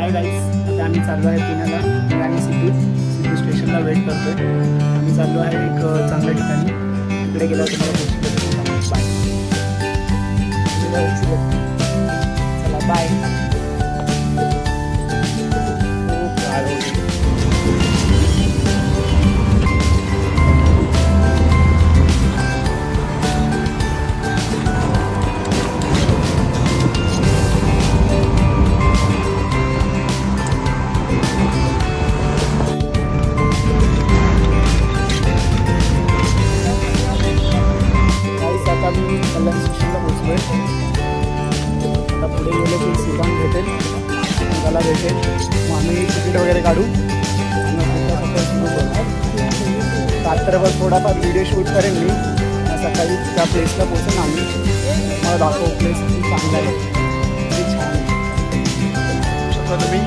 Hi guys, आता आम्ही चाललो आहे पुण्याला. मी आणि सिद्धू स्टेशनला वेट करतोय. आम्ही चाललो आहे एक चांगल्या ठिकाणी. तिकडे गेल्यावर तुम्हाला बाय. चला बाय. मी कल्याण स्टेशनला पोहोचलो आहे. आता पुढे गेलं की सिद्धांत भेटेल, त्याला भेटेल. मग आम्ही तिकीट वगैरे काढू रात्रभर थोडाफार व्हिडिओ शूट करेन मी. सकाळी त्या प्लेसला पोहोचेन आम्ही. मला दाखव प्लेस किती चांगला आहे, किती छान आहे. शकतो तुम्ही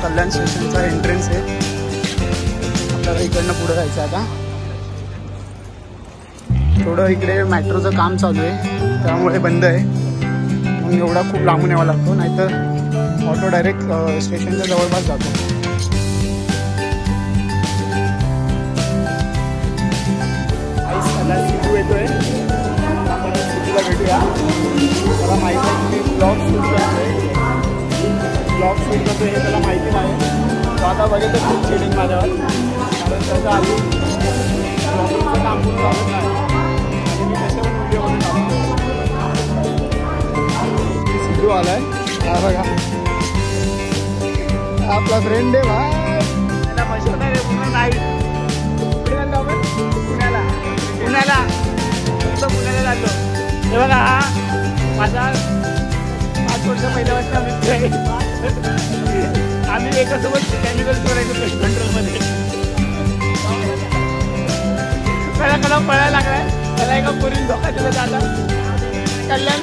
कल्याण स्टेशनचा एंट्रन्स आहे. आपल्याला इकडनं पुढं जायचं आहे. आता थोडं इकडे मेट्रोचं काम चालू आहे, त्यामुळे बंद आहे. मग एवढा खूप लांबून यावा लागतो, नाहीतर ऑटो डायरेक्ट स्टेशनच्या जवळपास जातो. आईला सिद्धू येतोय, आपण सिद्धूला भेटूया. त्याला माहिती आहे की मी ब्लॉग शूट करतोय हे त्याला माहिती नाही. तो आता बघितलं खूप चिडिंग माझ्यावर, कारण त्याचं आधी ब्लॉगिंगचं काम पूर्ण चालत नाही. सिद्धू आलाय, हा बघा आपला फ्रेंड आहे भाई. त्याला मशहूर नाही रे पूर्ण नाही. कुठे जातो आपण? पुण्याला जातो. हे बघा हा माझा 5 वर्ष पहिल्यापासून मित्र आहे. आम्ही एकासोबत कॅमिकल करायचो पेस्ट कंट्रोलमध्ये. त्याला पळायला लागलाय. त्याला एका पोरीने धोका दिला जाता. कल्याण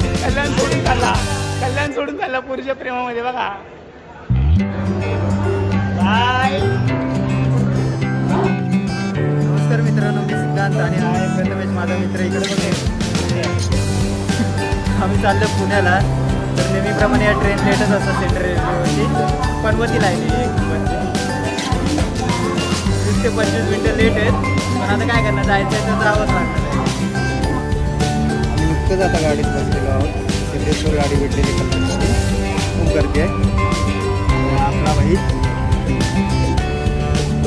सोडून चालला पुरीच्या प्रेमामध्ये. बघा बाय. नमस्कार मित्रांनो, मी सिद्धांत आणि हा आहे प्रथमेश माझा मित्र. इकडे बघे आम्ही चाललो पुण्याला. तर नेहमीप्रमाणे या ट्रेन लेटच असतात. सेंट्रल रेल्वेवरती पनवतीला आहे. मी 20 ते 25 मिनटं लेट आहेत, पण आता काय करणार, जायचं आहे तर जावंच लागणार आहे. नुकतंच आता गाडीत बसलेलो आहोत. सिद्धेश्वर गाडी भेटलेली कल्याणमध्ये. खूप गर्दी आहे. आपला भाई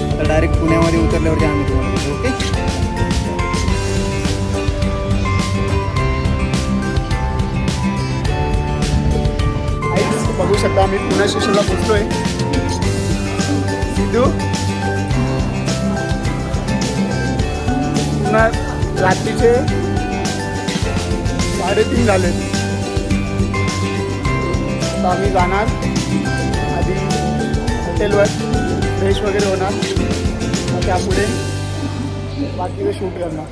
आता डायरेक्ट पुण्यामध्ये उतरल्यावरती आम्ही तुम्हाला ओके. बघू शकता आम्ही पुणे स्टेशनला पोहोचलोय. सिद्धू पुन्हा रात्रीचे 3:30 झालेत. आता आम्ही जाणार आधी हॉटेलवर, फ्रेश वगैरे होणार, मग त्यापुढे बाकीचं शूट करणार.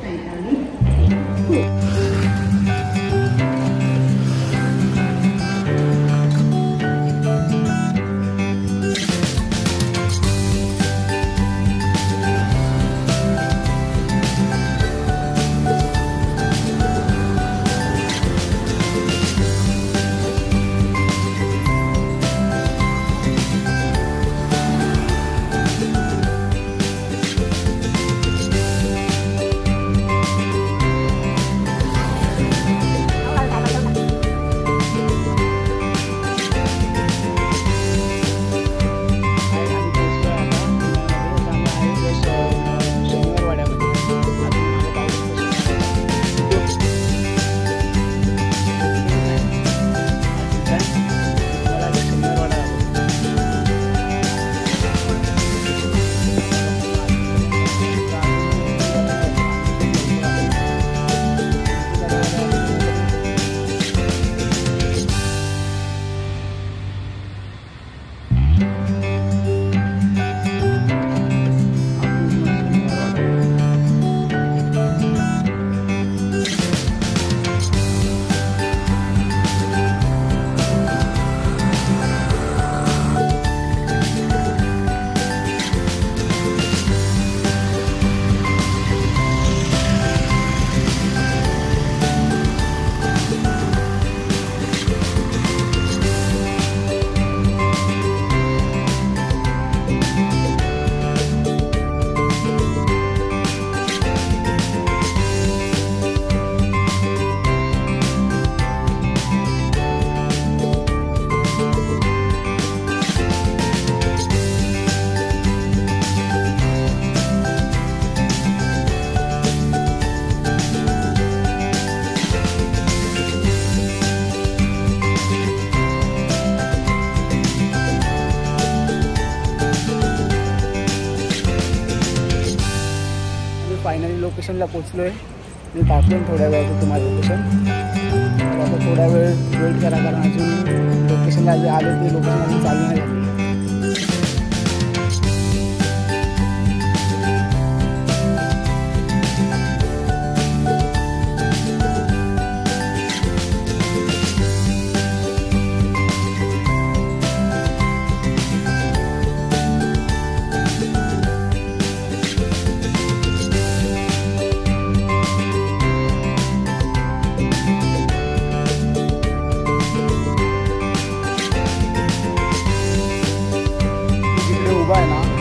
लोकेशनला पोचलो आहे. मी दाखवेन थोड्या वेळात तुम्हाला लोकेशन. तर आता थोडा वेळ वेट करा, कारण अजून लोकेशनला जे आले ते लोकेशन अजून चालू नाही झाली.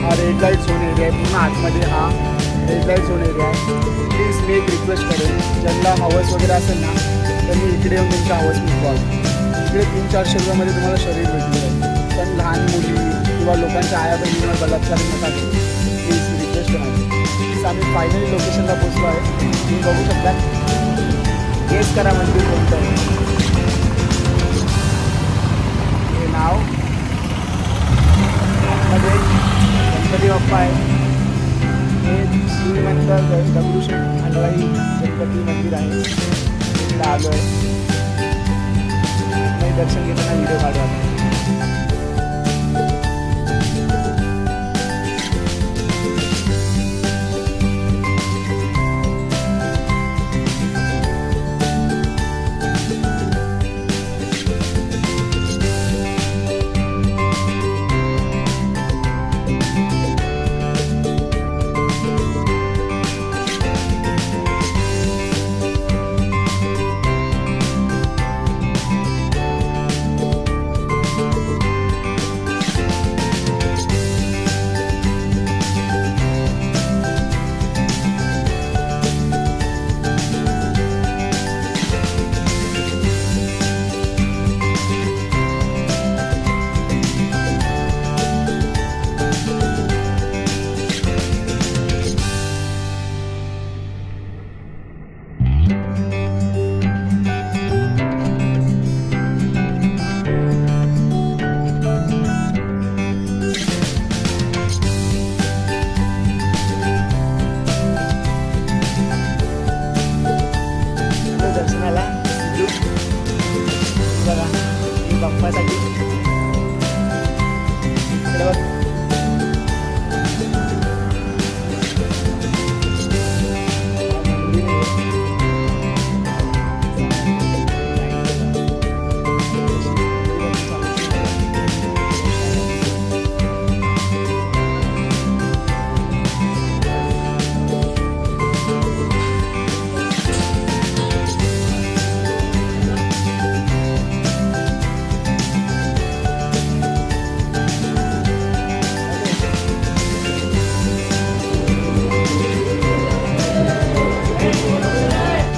हा रेड लाईट झोन एरिया आहे. पूर्ण आतमध्ये हा रेड लाईट झोन एरिया आहे. प्लीज मी एक रिक्वेस्ट करेन, ज्यांना हवस वगैरे असेल ना तर मी इकडे येऊन तुमचा हवस मिळवा. इकडे 300-400 रुपयामध्ये तुम्हाला शरीर भेटून जाईल. पण लहान मुली किंवा लोकांच्या आया बहिणींवर बलात्कार नका करू. प्लीज रिक्वेस्ट करायची. आम्ही फायनली लोकेशनला पोचलो आहे. तुम्ही बघू शकता. गेस करा मंदिर कोणतं आहे. हे नाव मध्ये गणपती बाप्पा आहे. हे श्रीमंत दगडूशेठ हलवाई गणपती मंदिर आहे. तिकडे आलो आहे. मी दर्शन घेताना व्हिडिओ काढला. दर्शनाला बघा, बाप्पासाठी